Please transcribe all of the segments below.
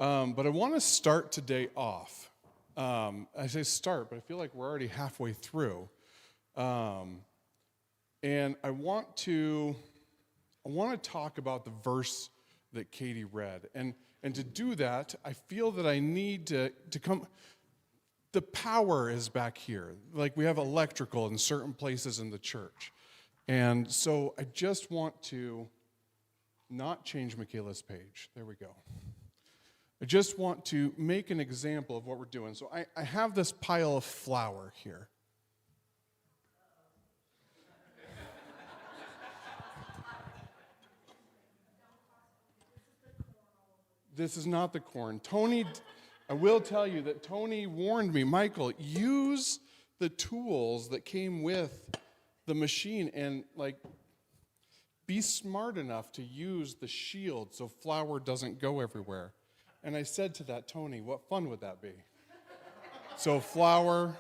But I want to start today off. I say start, but I feel like we're already halfway through. And I want to talk about the verse that Katie read. And to do that, I feel that I need to come. The power is back here. Like we have electrical in certain places in the church. And so I just want to not change Michaela's page. There we go. I just want to make an example of what we're doing. So I have this pile of flour here. This is not the corn. Tony, I will tell you that Tony warned me, Michael, use the tools that came with the machine and be smart enough to use the shield so flour doesn't go everywhere. And I said to that, Tony, what fun would that be? So flour,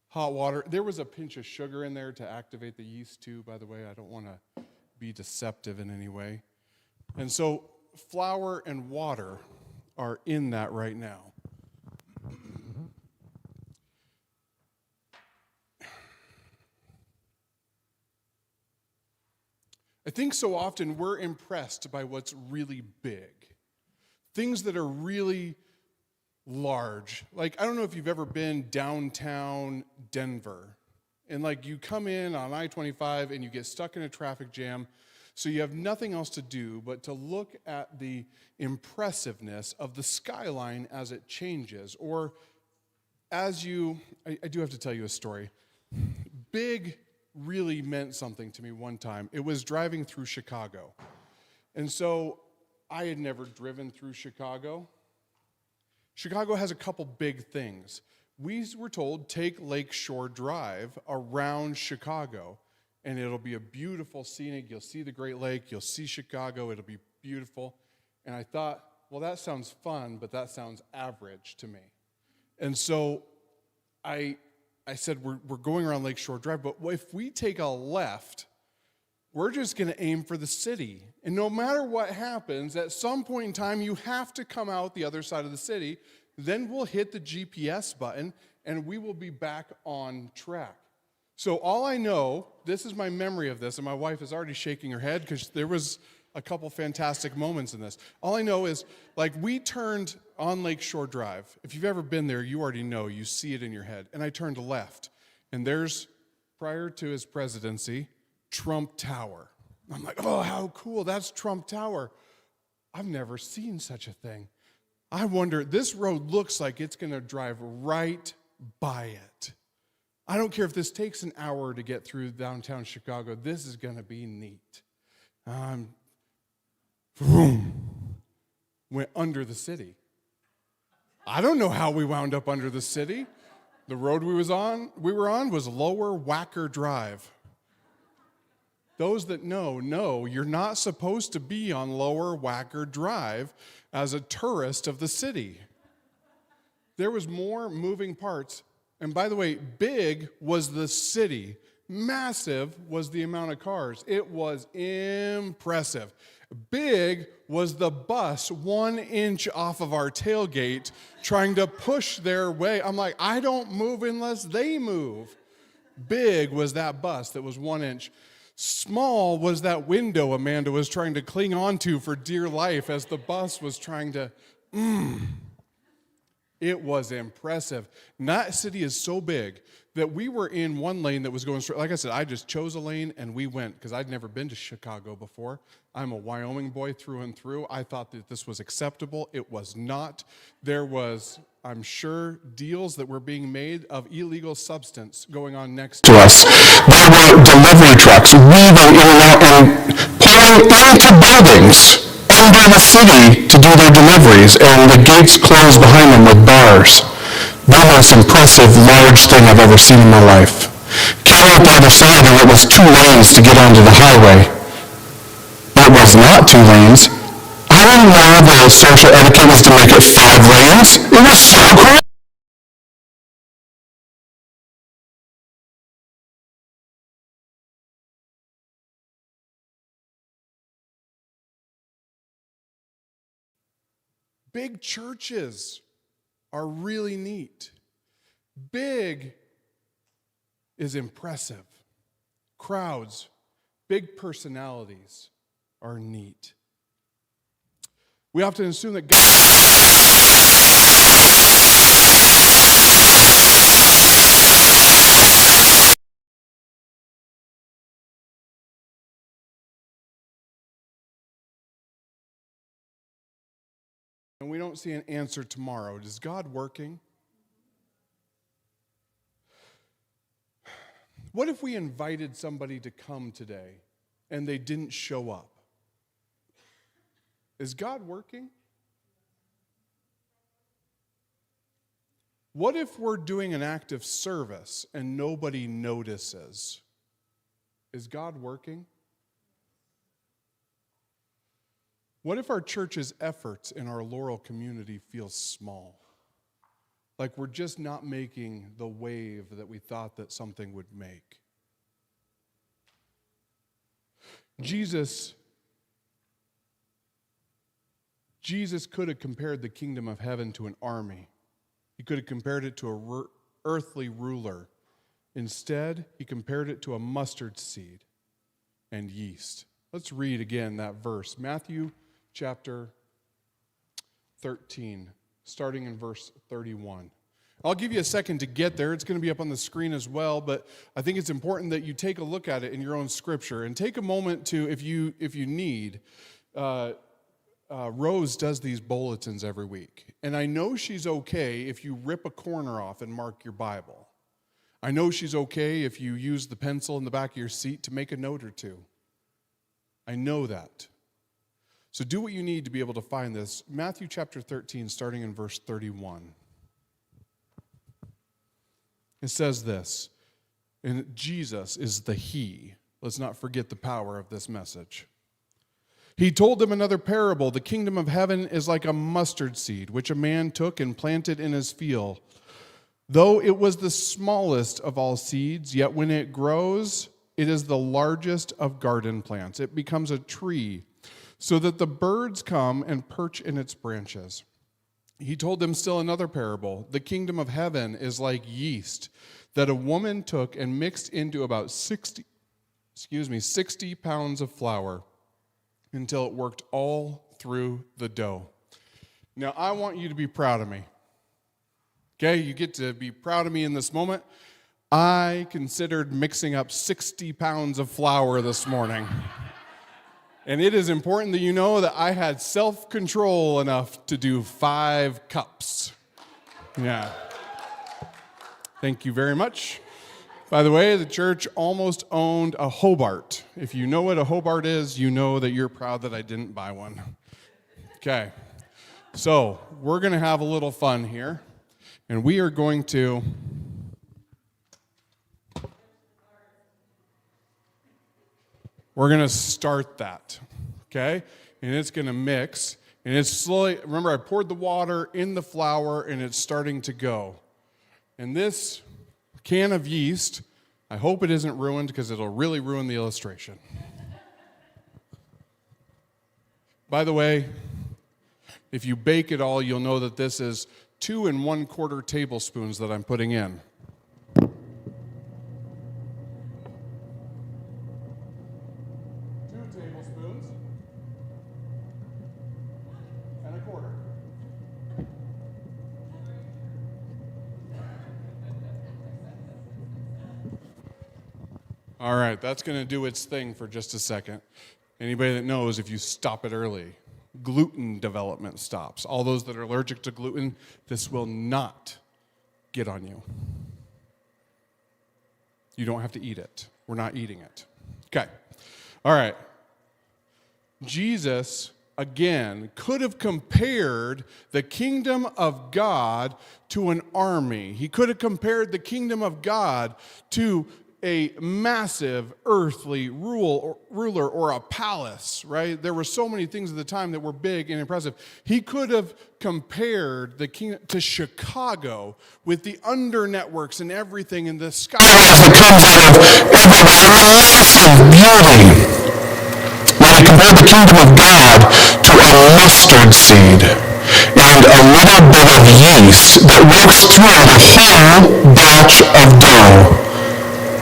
hot water. There was a pinch of sugar in there to activate the yeast too, by the way. I don't want to be deceptive in any way. And so flour and water are in that right now. I think so often we're impressed by what's really big. Things that are really large. I don't know if you've ever been downtown Denver. And you come in on I-25 and you get stuck in a traffic jam. So you have nothing else to do but to look at the impressiveness of the skyline as it changes. Or I do have to tell you a story. Big really meant something to me one time. It was driving through Chicago. And so I had never driven through Chicago. Chicago has a couple big things. We were told, take Lakeshore Drive around Chicago, and it'll be a beautiful scenic. You'll see the Great Lake. You'll see Chicago. It'll be beautiful. And I thought, well, that sounds fun, but that sounds average to me. And so I said, we're going around Lakeshore Drive, but if we take a left, we're just going to aim for the city. And no matter what happens, at some point in time, you have to come out the other side of the city. Then we'll hit the GPS button, and we will be back on track. So all I know, this is my memory of this, and my wife is already shaking her head because there was a couple fantastic moments in this. All I know is, we turned on Lakeshore Drive. If you've ever been there, you already know. You see it in your head. And I turned left, and there's, prior to his presidency, Trump Tower. I'm like, oh, how cool, that's Trump Tower. I've never seen such a thing. I wonder, this road looks like it's going to drive right by it. I don't care if this takes an hour to get through downtown Chicago. This is going to be neat. Went under the city. I don't know how we wound up under the city. The road we were on was Lower Wacker Drive. Those that know you're not supposed to be on Lower Wacker Drive as a tourist of the city. There was more moving parts. And by the way, big was the city. Massive was the amount of cars. It was impressive. Big was the bus 1 inch off of our tailgate trying to push their way. I'm like, I don't move unless they move. Big was that bus that was 1 inch. Small was that window Amanda was trying to cling onto for dear life as the bus was trying to, It was impressive. And that city is so big that we were in one lane that was going straight. Like I said, I just chose a lane and we went because I'd never been to Chicago before. I'm a Wyoming boy through and through. I thought that this was acceptable. It was not. There was, I'm sure, deals that were being made of illegal substance going on next to us. There were delivery trucks weaving in and out and pulling into buildings under the city to do their deliveries, and the gates closed behind them with bars. The most impressive, large thing I've ever seen in my life. Came out the other side, and it was 2 lanes to get onto the highway. It was not 2 lanes. I didn't know the social etiquette was to make it 5 lanes. It was so cool. Big churches are really neat. Big is impressive. Crowds, big personalities are neat. We often assume that God... and we don't see an answer tomorrow. Is God working? What if we invited somebody to come today and they didn't show up? Is God working? What if we're doing an act of service and nobody notices? Is God working? What if our church's efforts in our Laurel community feel small? Like we're just not making the wave that we thought that something would make. Jesus could have compared the kingdom of heaven to an army. He could have compared it to an earthly ruler. Instead, he compared it to a mustard seed and yeast. Let's read again that verse. Matthew chapter 13, starting in verse 31. I'll give you a second to get there. It's going to be up on the screen as well, but I think it's important that you take a look at it in your own scripture and take a moment to, if you need, Rose does these bulletins every week. And I know she's okay if you rip a corner off and mark your Bible. I know she's okay if you use the pencil in the back of your seat to make a note or two. I know that. So do what you need to be able to find this. Matthew chapter 13, starting in verse 31. It says this, and Jesus is the He. Let's not forget the power of this message. He told them another parable. The kingdom of heaven is like a mustard seed, which a man took and planted in his field. Though it was the smallest of all seeds, yet when it grows, it is the largest of garden plants. It becomes a tree, so that the birds come and perch in its branches. He told them still another parable. The kingdom of heaven is like yeast that a woman took and mixed into about 60 pounds of flour until it worked all through the dough. Now, I want you to be proud of me. Okay, you get to be proud of me in this moment. I considered mixing up 60 pounds of flour this morning. And it is important that you know that I had self-control enough to do 5 cups. Yeah. Thank you very much. By the way, the church almost owned a Hobart. If you know what a Hobart is, you know that you're proud that I didn't buy one. Okay. So, we're going to have a little fun here. And we are going to... We're going to start that, okay? And it's going to mix. And it's slowly, remember I poured the water in the flour and it's starting to go. And this can of yeast, I hope it isn't ruined because it'll really ruin the illustration. By the way, if you bake it all, you'll know that this is 2 1/4 tablespoons that I'm putting in. All right, that's going to do its thing for just a second. Anybody that knows, if you stop it early, gluten development stops. All those that are allergic to gluten, this will not get on you. You don't have to eat it. We're not eating it. Okay. All right. Jesus, again, could have compared the kingdom of God to an army. He could have compared the kingdom of God to a massive earthly ruler or a palace, right? There were so many things at the time that were big and impressive. He could have compared the kingdom to Chicago with the under networks and everything in the sky that comes out of everywhere, massive beauty. But he compared the kingdom of God to a mustard seed. And yeast that works through the whole batch of dough.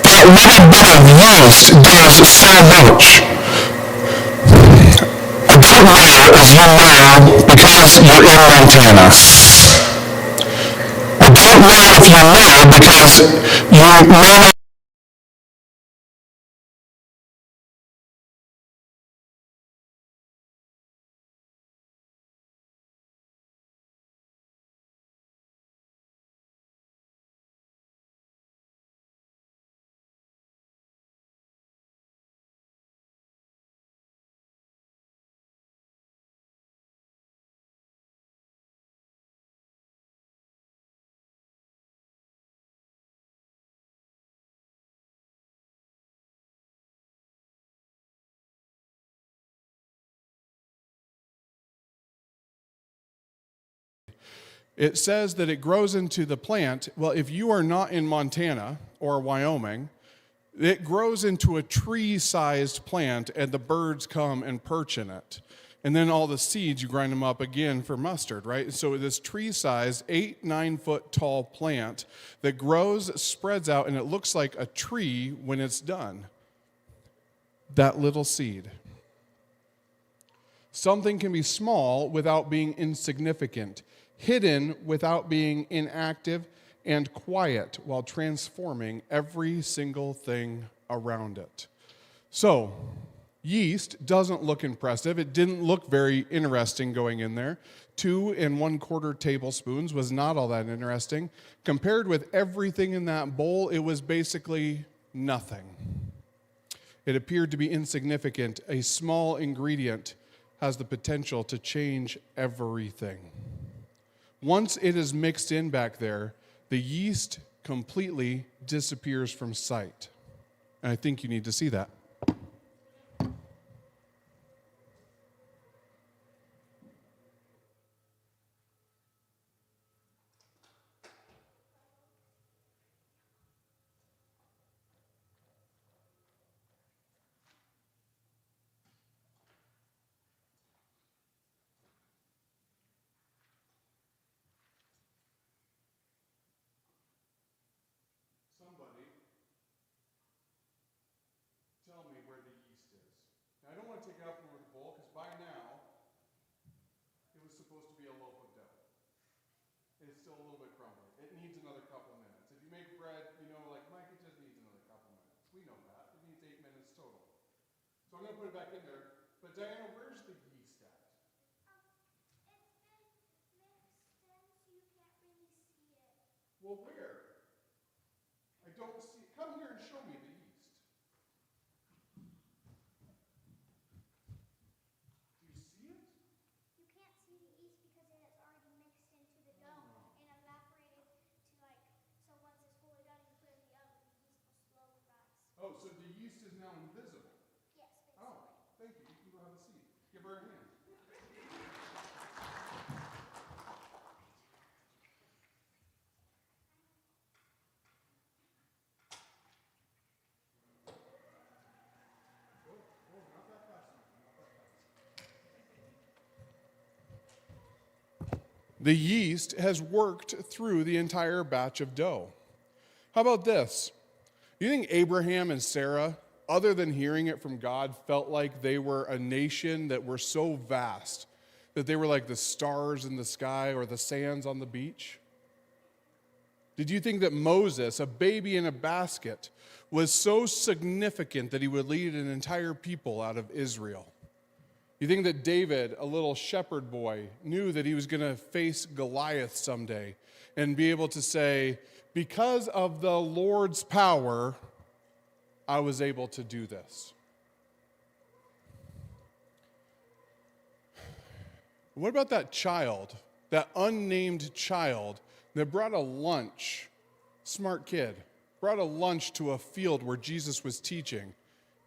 That little bit of yeast does so much. I don't know if you know because you're in Montana. I don't know if you know because you may not. It says that it grows into the plant. Well, if you are not in Montana or Wyoming, it grows into a tree-sized plant, and the birds come and perch in it. And then all the seeds, you grind them up again for mustard, right? So this tree-sized, 8-9 foot tall plant that grows, spreads out, and it looks like a tree when it's done. That little seed. Something can be small without being insignificant, hidden without being inactive, and quiet while transforming every single thing around it. So, yeast doesn't look impressive. It didn't look very interesting going in there. 2 1/4 tablespoons was not all that interesting. Compared with everything in that bowl, it was basically nothing. It appeared to be insignificant. A small ingredient has the potential to change everything. Once it is mixed in back there, the yeast completely disappears from sight. And I think you need to see that. Somebody tell me where the yeast is. Now, I don't want to take it out from the bowl because by now it was supposed to be a loaf of dough. It's still a little bit crumbly. It needs another couple minutes. If you make bread, you know, like Mike, it just needs another couple minutes. We know that. It needs 8 minutes total. So I'm going to put it back in there. But Diana, where's the yeast at? Well, where? I don't see it. Come here and show me the yeast. Do you see it? You can't see the yeast because it has already mixed into the dough and evaporated to so once it's fully done and put it in the oven, the yeast will slowly rise. Oh, so the yeast is now invisible. Yes, basically. Oh, thank you. You can go have a seat. Give her a hand. The yeast has worked through the entire batch of dough. How about this? You think Abraham and Sarah, other than hearing it from God, felt like they were a nation that were so vast that they were like the stars in the sky or the sands on the beach? Did you think that Moses, a baby in a basket, was so significant that he would lead an entire people out of Israel? You think that David, a little shepherd boy, knew that he was going to face Goliath someday and be able to say, because of the Lord's power, I was able to do this. What about that child, that unnamed child that brought a lunch, smart kid, brought a lunch to a field where Jesus was teaching?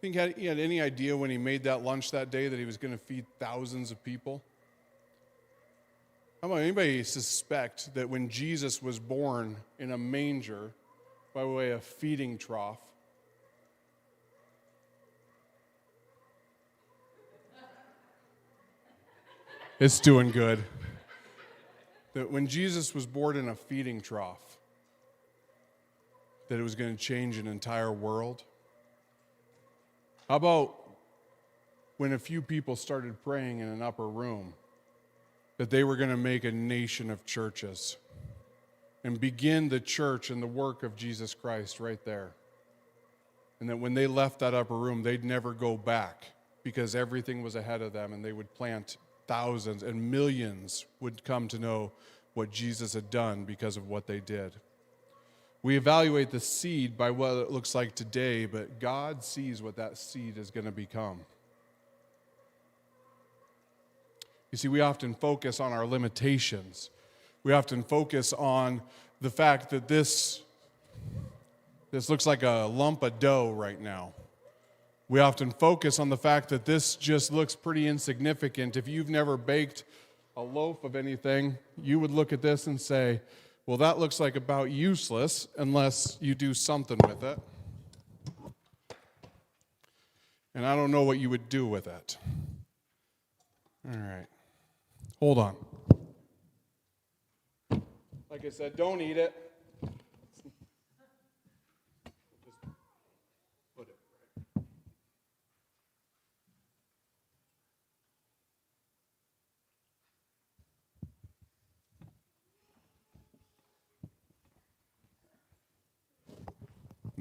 Think he had any idea when he made that lunch that day that he was going to feed thousands of people? How about anybody suspect that when Jesus was born in a manger by way of feeding trough, it's doing good. that when Jesus was born in a feeding trough, that it was going to change an entire world? How about when a few people started praying in an upper room that they were going to make a nation of churches and begin the church and the work of Jesus Christ right there? And that when they left that upper room, they'd never go back because everything was ahead of them, and they would plant thousands, and millions would come to know what Jesus had done because of what they did. We evaluate the seed by what it looks like today, but God sees what that seed is going to become. You see, we often focus on our limitations. We often focus on the fact that this looks like a lump of dough right now. We often focus on the fact that this just looks pretty insignificant. If you've never baked a loaf of anything, you would look at this and say, well, that looks like about useless unless you do something with it. And I don't know what you would do with it. All right. Hold on. Like I said, don't eat it.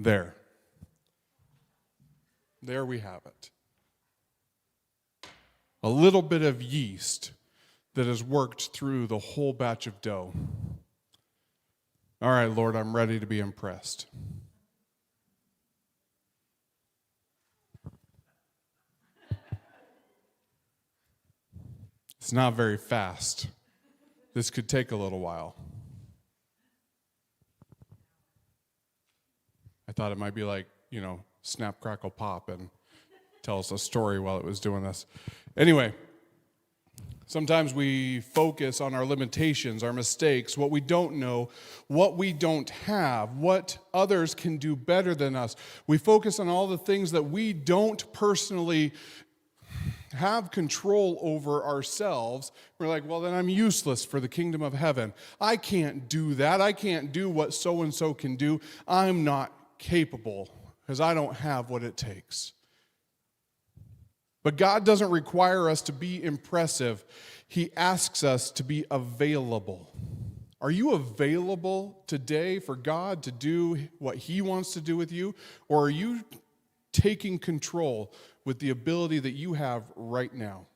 There. There we have it. A little bit of yeast that has worked through the whole batch of dough. All right, Lord, I'm ready to be impressed. It's not very fast. This could take a little while. I thought it might be like, snap, crackle, pop, and tell us a story while it was doing this. Anyway, sometimes we focus on our limitations, our mistakes, what we don't know, what we don't have, what others can do better than us. We focus on all the things that we don't personally have control over ourselves. We're like, well, then I'm useless for the kingdom of heaven. I can't do that. I can't do what so-and-so can do. I'm not capable because I don't have what it takes. But God doesn't require us to be impressive. He asks us to be available. Are you available today for God to do what He wants to do with you? Or are you taking control with the ability that you have right now?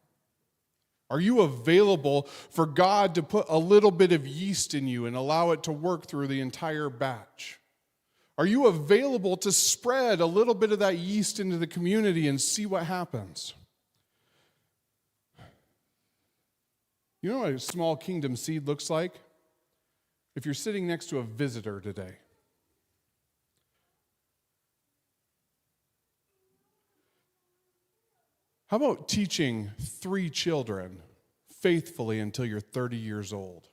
Are you available for God to put a little bit of yeast in you and allow it to work through the entire batch? Are you available to spread a little bit of that yeast into the community and see what happens? You know what a small kingdom seed looks like? If you're sitting next to a visitor today. How about teaching 3 children faithfully until you're 30 years old?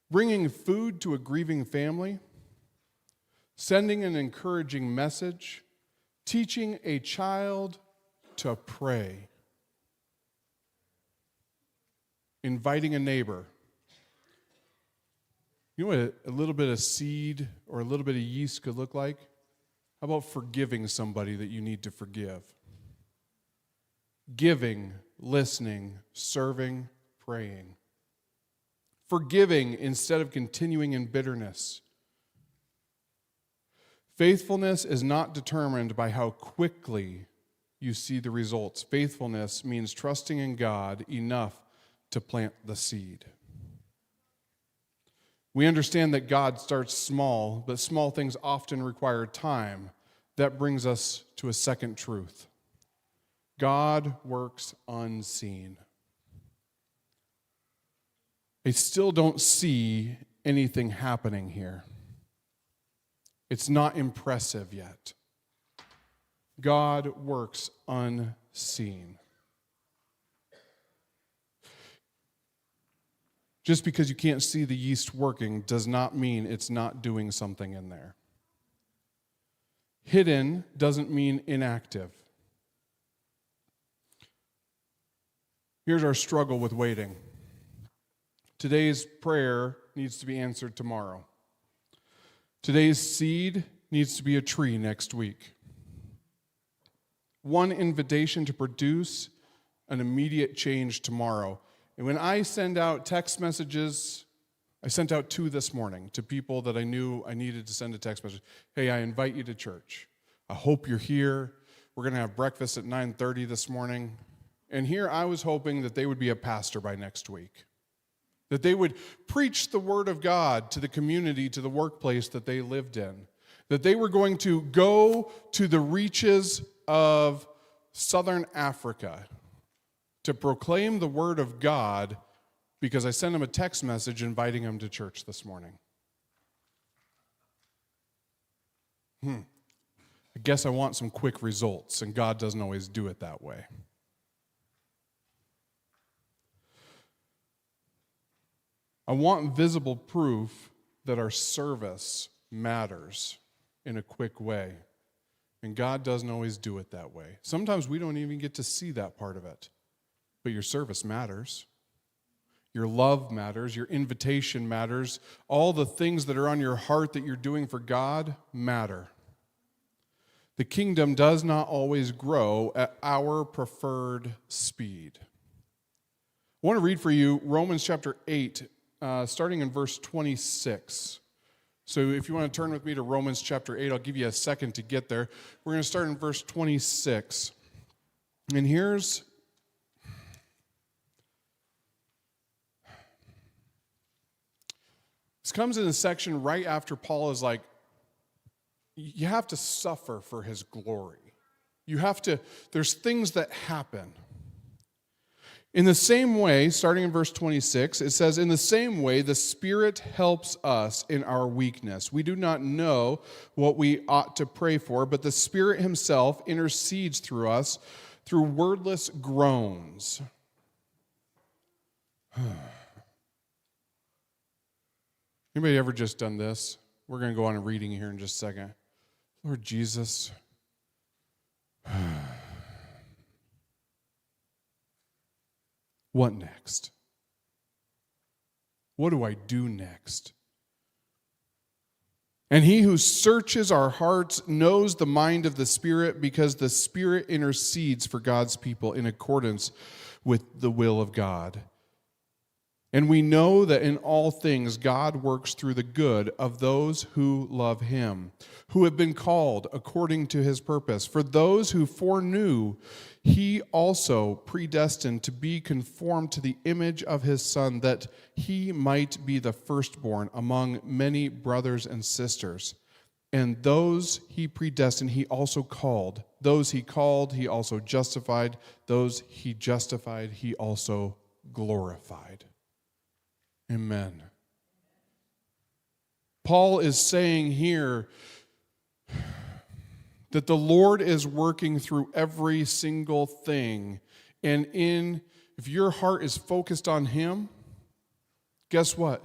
Bringing food to a grieving family, sending an encouraging message, teaching a child to pray, inviting a neighbor. You know what a little bit of seed or a little bit of yeast could look like? How about forgiving somebody that you need to forgive? Giving, listening, serving, praying. Forgiving instead of continuing in bitterness. Faithfulness is not determined by how quickly you see the results. Faithfulness means trusting in God enough to plant the seed. We understand that God starts small, but small things often require time. That brings us to a second truth. God works unseen. I still don't see anything happening here. It's not impressive yet. God works unseen. Just because you can't see the yeast working does not mean it's not doing something in there. Hidden doesn't mean inactive. Here's our struggle with waiting. Today's prayer needs to be answered tomorrow. Today's seed needs to be a tree next week. One invitation to produce an immediate change tomorrow. And when I send out text messages, I sent out 2 this morning to people that I knew I needed to send a text message. Hey, I invite you to church. I hope you're here. We're going to have breakfast at 9:30 this morning. And here I was hoping that they would be a pastor by next week, that they would preach the word of God to the community, to the workplace that they lived in, that they were going to go to the reaches of southern Africa to proclaim the word of God, because I sent them a text message inviting them to church this morning. I guess I want some quick results, and God doesn't always do it that way. I want visible proof that our service matters in a quick way. And God doesn't always do it that way. Sometimes we don't even get to see that part of it. But your service matters. Your love matters. Your invitation matters. All the things that are on your heart that you're doing for God matter. The kingdom does not always grow at our preferred speed. I want to read for you Romans chapter 8, starting in verse 26. So if you want to turn with me to Romans chapter 8, I'll give you a second to get there. We're going to start in verse 26. And this comes in a section right after Paul is like, you have to suffer for his glory. There's things that happen. In the same way, starting in verse 26, it says, in the same way, the Spirit helps us in our weakness. We do not know what we ought to pray for, but the Spirit himself intercedes through us through wordless groans. Anybody ever just done this? We're going to go on a reading here in just a second. Lord Jesus, what next? What do I do next? And he who searches our hearts knows the mind of the Spirit, because the Spirit intercedes for God's people in accordance with the will of God. And we know that in all things God works through the good of those who love him, who have been called according to his purpose. For those who foreknew, he also predestined to be conformed to the image of his Son, that he might be the firstborn among many brothers and sisters. And those he predestined, he also called. Those he called, he also justified. Those he justified, he also glorified. Amen. Paul is saying here that the Lord is working through every single thing. And if your heart is focused on him, guess what?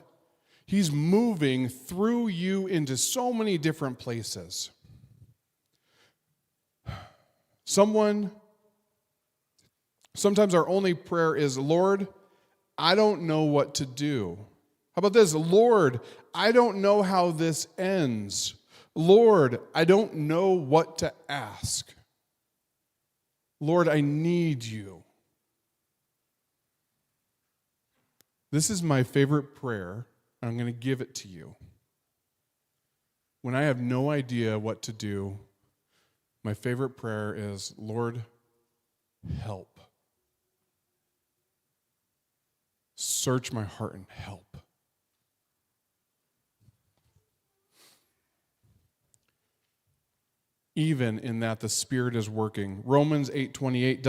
He's moving through you into so many different places. Sometimes our only prayer is, Lord, I don't know what to do. How about this? Lord, I don't know how this ends. Lord, I don't know what to ask. Lord, I need you. This is my favorite prayer, and I'm going to give it to you. When I have no idea what to do, my favorite prayer is, Lord, help. Search my heart and help. Even in that the Spirit is working. Romans 8:28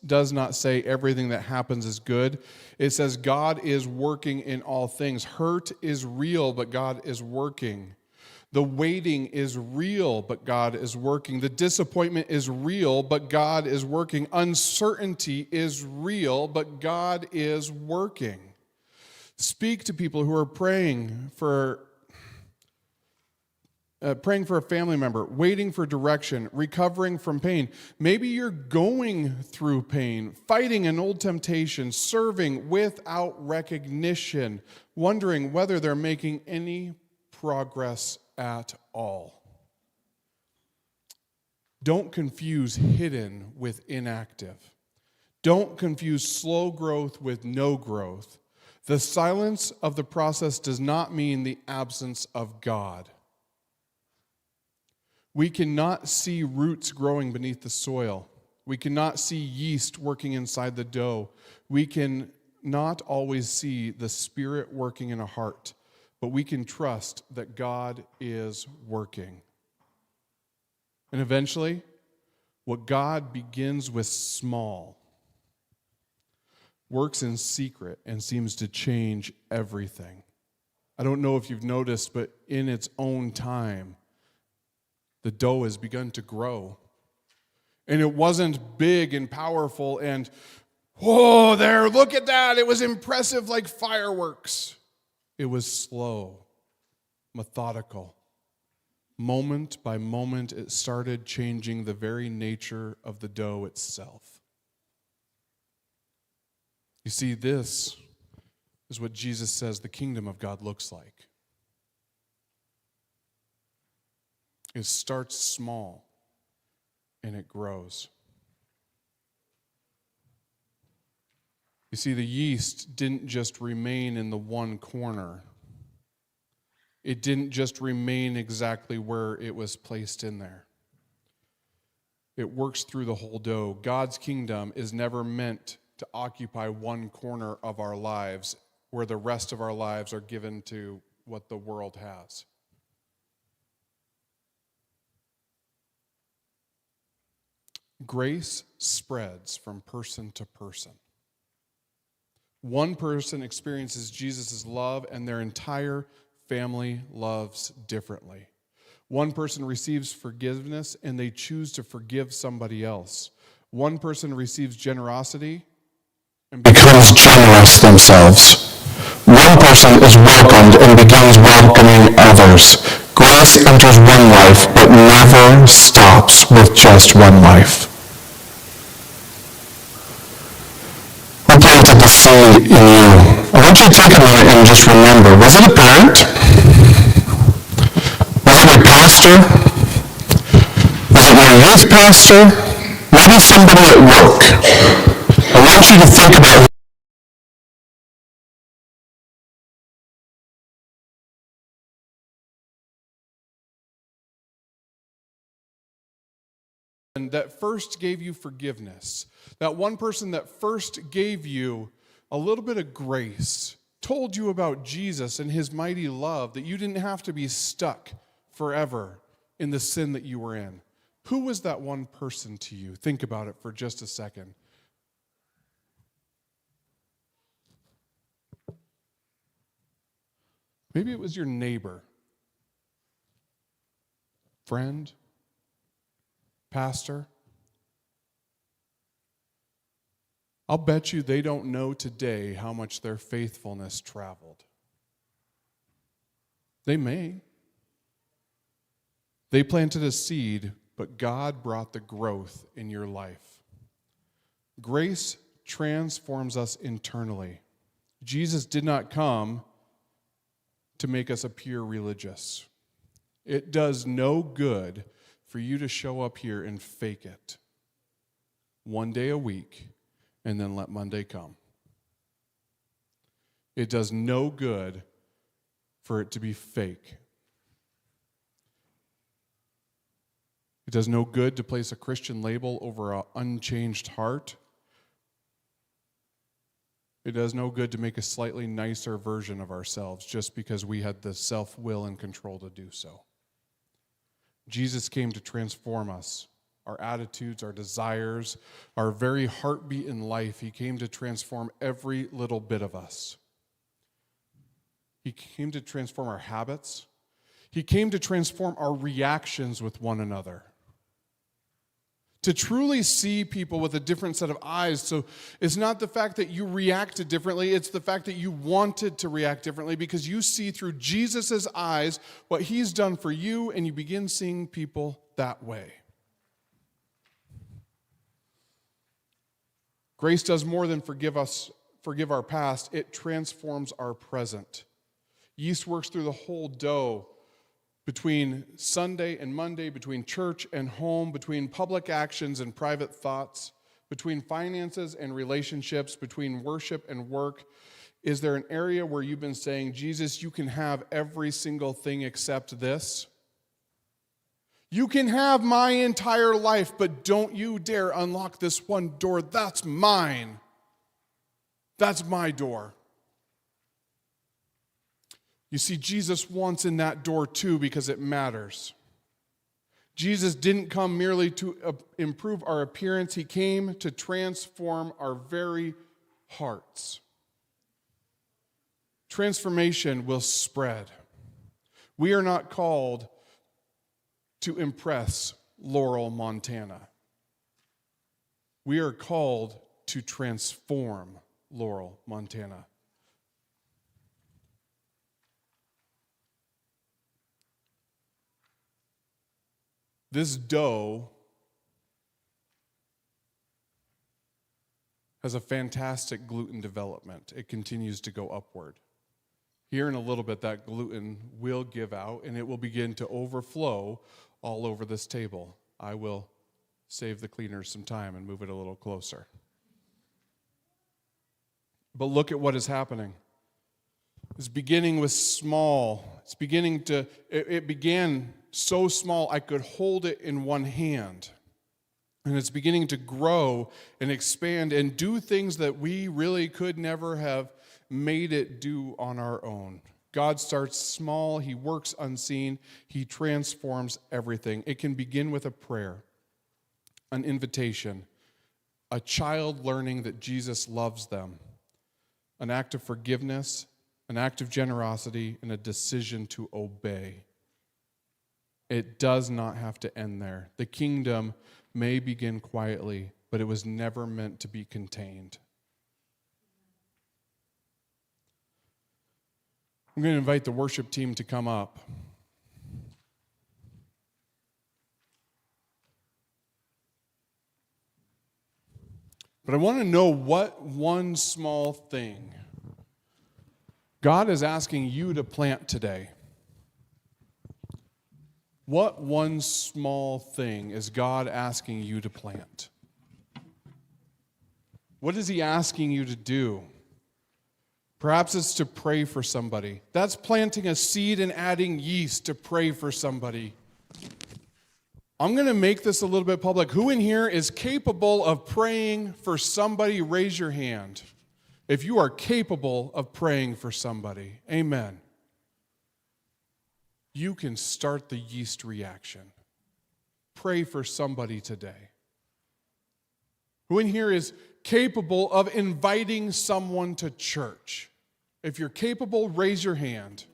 does not say everything that happens is good. It says God is working in all things. Hurt is real, but God is working. The waiting is real, but God is working. The disappointment is real, but God is working. Uncertainty is real, but God is working. Speak to people who are praying for praying for a family member, waiting for direction, recovering from pain. Maybe you're going through pain, fighting an old temptation, serving without recognition, wondering whether they're making any progress at all. Don't confuse hidden with inactive. Don't confuse slow growth with no growth. The silence of the process does not mean the absence of God. We cannot see roots growing beneath the soil. We cannot see yeast working inside the dough. We can not always see the Spirit working in a heart, but we can trust that God is working. And eventually, what God begins with small works in secret and seems to change everything. I don't know if you've noticed, but in its own time, the dough has begun to grow. And it wasn't big and powerful and, whoa, there, look at that. It was impressive like fireworks. It was slow, methodical. Moment by moment, it started changing the very nature of the dough itself. You see, this is what Jesus says the kingdom of God looks like. It starts small and it grows. You see, the yeast didn't just remain in the one corner. It didn't just remain exactly where it was placed in there. It works through the whole dough. God's kingdom is never meant to occupy one corner of our lives where the rest of our lives are given to what the world has. Grace spreads from person to person. One person experiences Jesus' love and their entire family loves differently. One person receives forgiveness and they choose to forgive somebody else. One person receives generosity and becomes generous themselves. One person is welcomed and begins welcoming others. Grace enters one life, but never stops with just one life. Who planted the seed in you? I want you to take a minute and just remember, was it a parent? Was it your pastor? Was it your youth pastor? Maybe somebody at work. I want you to think about that first gave you forgiveness, that one person that first gave you a little bit of grace, told you about Jesus and his mighty love, that you didn't have to be stuck forever in the sin that you were in. Who was that one person to you? Think about it for just a second. Maybe it was your neighbor, friend, pastor. I'll bet you they don't know today how much their faithfulness traveled. They may. They planted a seed, but God brought the growth in your life. Grace transforms us internally. Jesus did not come to make us appear religious. It does no good for you to show up here and fake it one day a week and then let Monday come. It does no good for it to be fake. It does no good to place a Christian label over an unchanged heart. It does no good to make a slightly nicer version of ourselves just because we had the self-will and control to do so. Jesus came to transform us, our attitudes, our desires, our very heartbeat in life. He came to transform every little bit of us. He came to transform our habits. He came to transform our reactions with one another. To truly see people with a different set of eyes. So it's not the fact that you reacted differently, it's the fact that you wanted to react differently because you see through Jesus' eyes what he's done for you, and you begin seeing people that way. Grace does more than forgive our past, it transforms our present. Yeast works through the whole dough. Between Sunday and Monday, between church and home, between public actions and private thoughts, between finances and relationships, between worship and work, is there an area where you've been saying, Jesus, you can have every single thing except this? You can have my entire life, but don't you dare unlock this one door. That's mine. That's my door. You see, Jesus wants in that door too because it matters. Jesus didn't come merely to improve our appearance. He came to transform our very hearts. Transformation will spread. We are not called to impress Laurel, Montana. We are called to transform Laurel, Montana. This dough has a fantastic gluten development. It continues to go upward. Here in a little bit, that gluten will give out, and it will begin to overflow all over this table. I will save the cleaners some time and move it a little closer. But look at what is happening. It's beginning with small. It began so small I could hold it in one hand. And it's beginning to grow and expand and do things that we really could never have made it do on our own. God starts small, he works unseen, he transforms everything. It can begin with a prayer, an invitation, a child learning that Jesus loves them, an act of forgiveness, an act of generosity, and a decision to obey. It does not have to end there. The kingdom may begin quietly, but it was never meant to be contained. I'm going to invite the worship team to come up. But I want to know what one small thing God is asking you to plant today. What one small thing is God asking you to plant? What is he asking you to do? Perhaps it's to pray for somebody. That's planting a seed and adding yeast to pray for somebody. I'm going to make this a little bit public. Who in here is capable of praying for somebody? Raise your hand. If you are capable of praying for somebody, amen. You can start the yeast reaction. Pray for somebody today. Who in here is capable of inviting someone to church? If you're capable, raise your hand.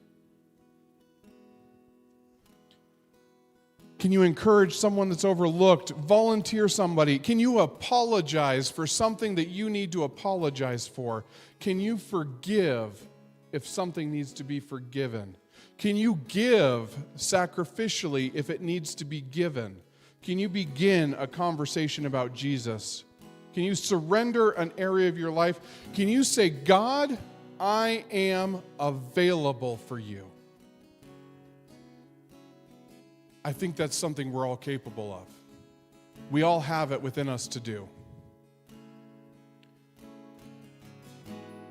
Can you encourage someone that's overlooked? Volunteer somebody. Can you apologize for something that you need to apologize for? Can you forgive if something needs to be forgiven? Can you give sacrificially if it needs to be given? Can you begin a conversation about Jesus? Can you surrender an area of your life? Can you say, God, I am available for you? I think that's something we're all capable of. We all have it within us to do.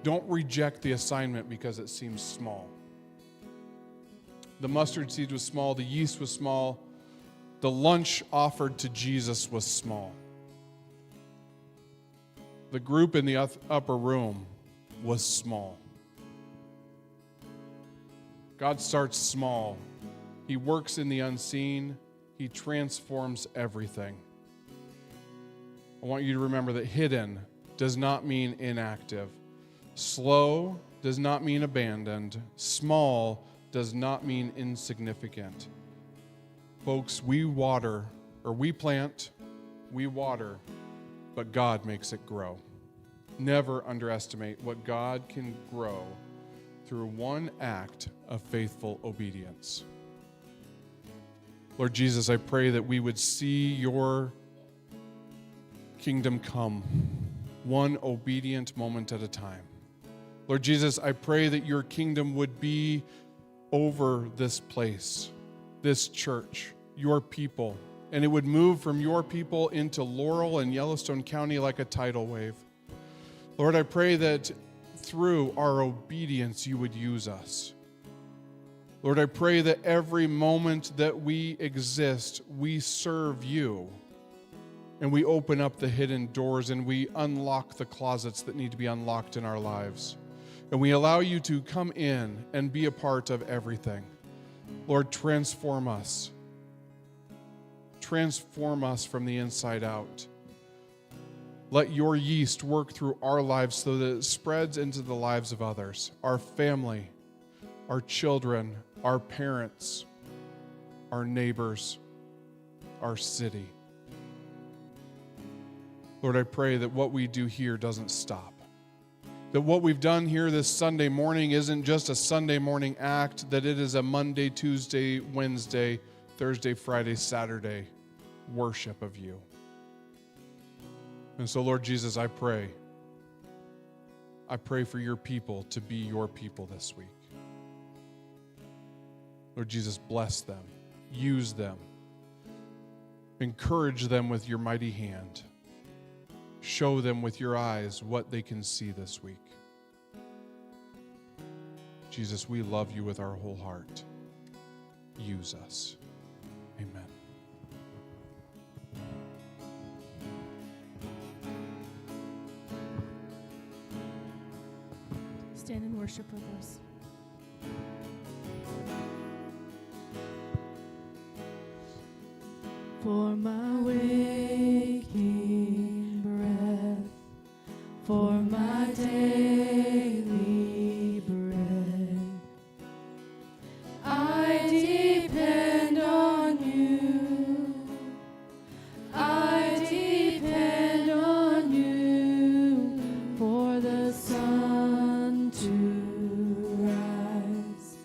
Don't reject the assignment because it seems small. The mustard seed was small, the yeast was small, the lunch offered to Jesus was small. The group in the upper room was small. God starts small. He works in the unseen. He transforms everything. I want you to remember that hidden does not mean inactive. Slow does not mean abandoned. Small does not mean insignificant. Folks, we plant, We water, but God makes it grow. Never underestimate what God can grow through one act of faithful obedience. Lord Jesus, I pray that we would see your kingdom come, one obedient moment at a time. Lord Jesus, I pray that your kingdom would be over this place, this church, your people, and it would move from your people into Laurel and Yellowstone County like a tidal wave. Lord, I pray that through our obedience, you would use us. Lord, I pray that every moment that we exist, we serve you, and we open up the hidden doors, and we unlock the closets that need to be unlocked in our lives. And we allow you to come in and be a part of everything. Lord, transform us. Transform us from the inside out. Let your yeast work through our lives so that it spreads into the lives of others, our family, our children, our parents, our neighbors, our city. Lord, I pray that what we do here doesn't stop. That what we've done here this Sunday morning isn't just a Sunday morning act, that it is a Monday, Tuesday, Wednesday, Thursday, Friday, Saturday worship of you. And so, Lord Jesus, I pray for your people to be your people this week. Lord Jesus, bless them, use them, encourage them with your mighty hand. Show them with your eyes what they can see this week. Jesus, we love you with our whole heart. Use us. Amen. Stand and worship with us. For my waking breath, for my daily bread, I depend on you. I depend on you for the sun to rise,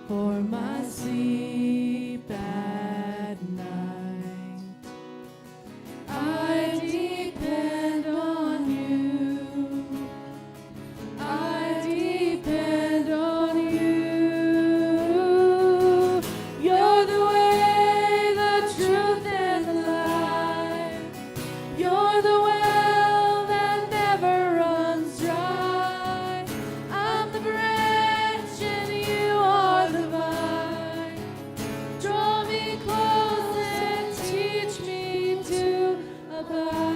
for my sleep at night. I depend on you. I depend on you. You're the way, the truth, and the life. You're the well that never runs dry. I'm the branch and you are the vine. Draw me close and teach me to abide.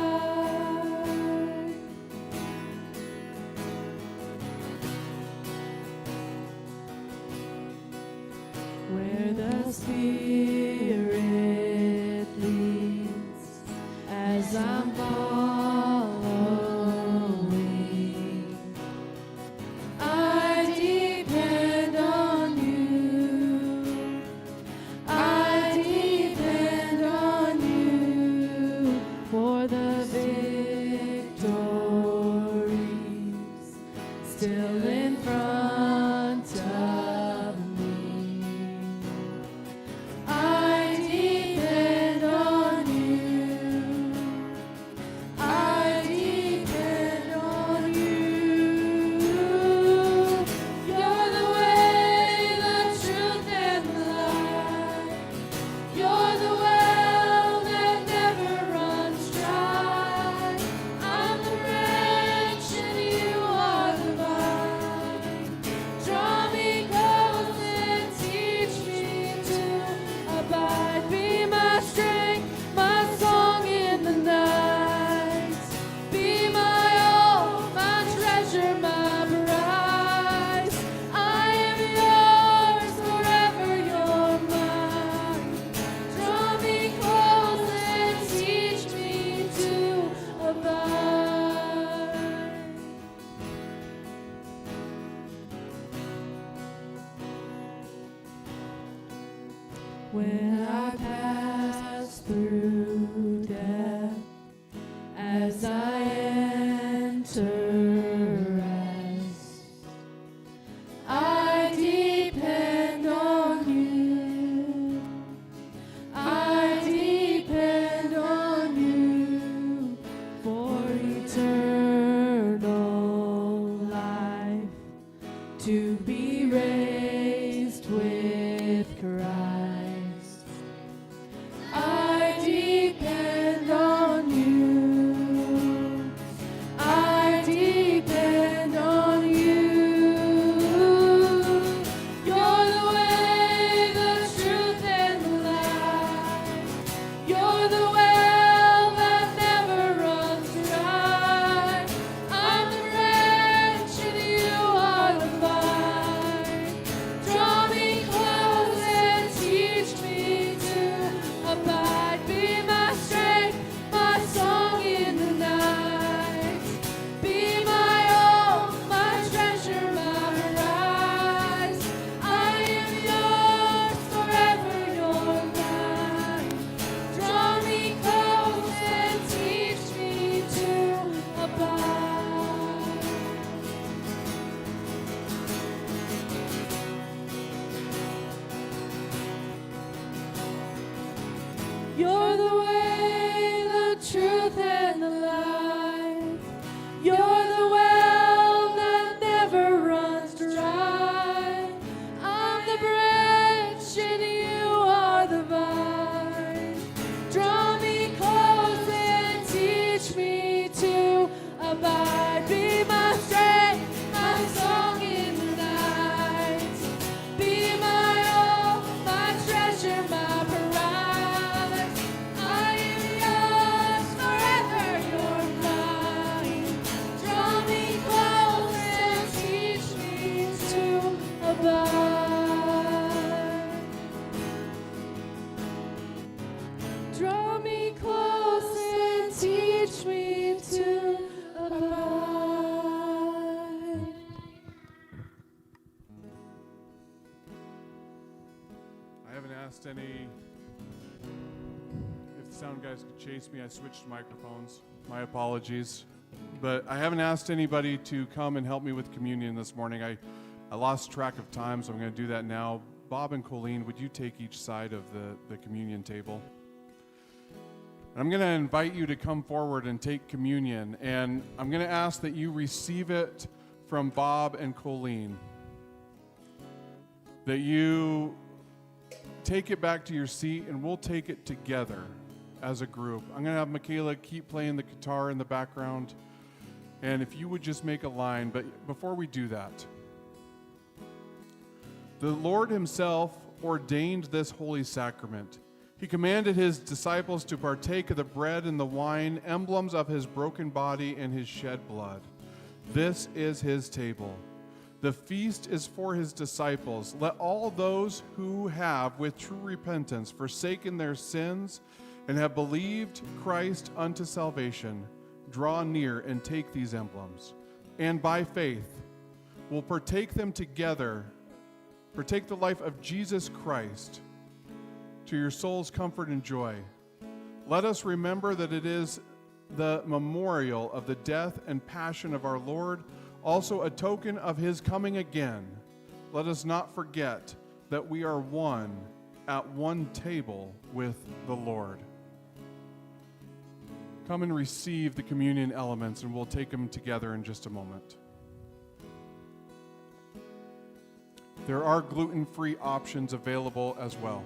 Where the Spirit leads, as I'm following, I depend on you. I depend on you for the victories still in front of me. I depend on you. I depend on you. You're the way, the truth, and the life. You're the well that never runs dry. I'm the branch and you are the vine. Draw me close and teach me to abide. Be my strength, my song in the night. Be my all, my treasure, my prize. I am yours, forever you're mine. Draw me close and teach me to abide. When I pass through death, to be raised with Christ. I depend on you. I depend on you. You're the way, the truth, and the life. You're the well that never runs dry. I'm the branch and you are the vine. Draw me close and teach me to abide. Be my strength, my song in the night. Be my all, my treasure, my prize. I am yours, forever you're mine. Draw me close and teach me to abide. You're the way, the truth, and the life. You're the well that never runs dry. I'm the branch and you are the vine. Draw me close and teach me to abide. Be my strength, my song in the night. Be my all, my treasure, my prize. I am yours, forever you're mine. Draw me close and teach me to abide. Draw me close and teach me to abide. I haven't asked any. If the sound guys could chase me, I switched microphones. My apologies. But I haven't asked anybody to come and help me with communion this morning. I lost track of time, so I'm going to do that now. Bob and Colleen, would you take each side of the communion table? I'm going to invite you to come forward and take communion, and I'm going to ask that you receive it from Bob and Colleen. That you take it back to your seat, and we'll take it together as a group. I'm going to have Michaela keep playing the guitar in the background, and if you would just make a line. But before we do that, the Lord himself ordained this holy sacrament. He commanded his disciples to partake of the bread and the wine, emblems of his broken body and his shed blood. This is his table. The feast is for his disciples. Let all those who have, with true repentance, forsaken their sins and have believed Christ unto salvation, draw near and take these emblems. And by faith, will partake them together, partake the life of Jesus Christ to your soul's comfort and joy. Let us remember that it is the memorial of the death and passion of our Lord, also a token of his coming again. Let us not forget that we are one at one table with the Lord. Come and receive the communion elements, and we'll take them together in just a moment. There are gluten-free options available as well.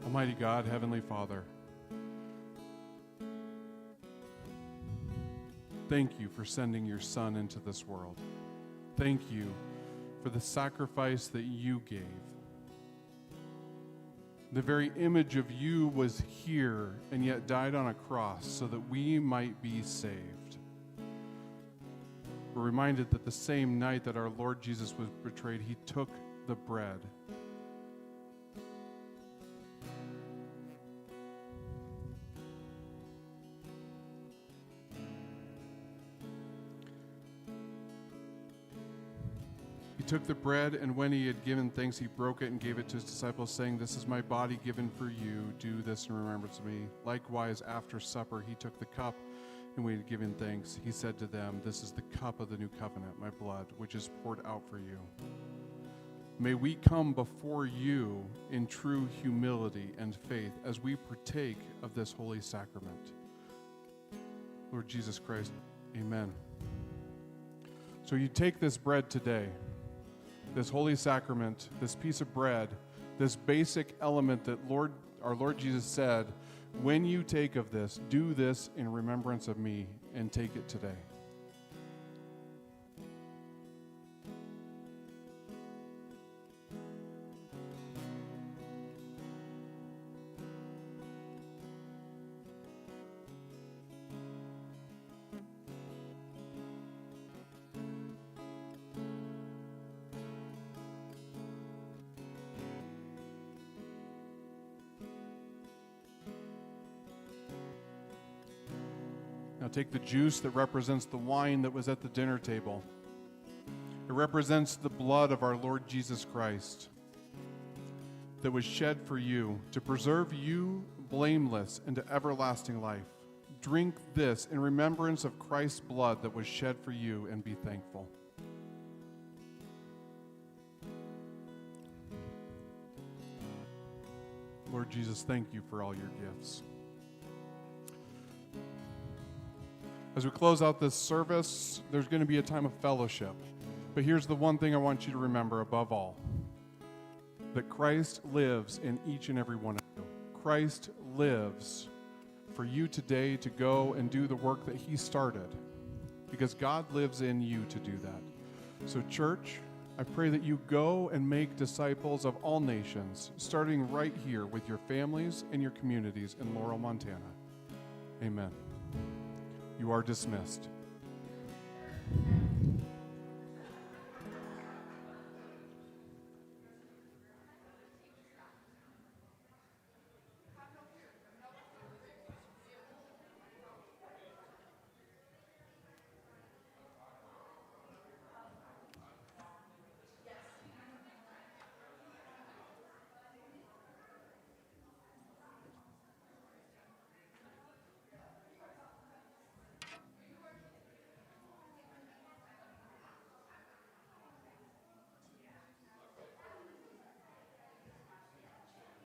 Almighty God, Heavenly Father, thank you for sending your Son into this world. Thank you for the sacrifice that you gave. The very image of you was here and yet died on a cross so that we might be saved. We're reminded that the same night that our Lord Jesus was betrayed, he took the bread. He took the bread, and when he had given thanks, he broke it and gave it to his disciples, saying, "This is my body given for you. Do this in remembrance of me." Likewise, after supper, he took the cup, and when he had given thanks, he said to them, "This is the cup of the new covenant, my blood, which is poured out for you. May we come before you in true humility and faith as we partake of this holy sacrament. Lord Jesus Christ, amen. So you take this bread today, this holy sacrament, this piece of bread, this basic element that our Lord Jesus said, when you take of this, do this in remembrance of me, and take it today. Now take the juice that represents the wine that was at the dinner table. It represents the blood of our Lord Jesus Christ that was shed for you to preserve you blameless into everlasting life. Drink this in remembrance of Christ's blood that was shed for you, and be thankful. Lord Jesus, thank you for all your gifts. As we close out this service, there's going to be a time of fellowship. But here's the one thing I want you to remember above all, that Christ lives in each and every one of you. Christ lives for you today to go and do the work that he started, because God lives in you to do that. So church, I pray that you go and make disciples of all nations, starting right here with your families and your communities in Laurel, Montana. Amen. You are dismissed.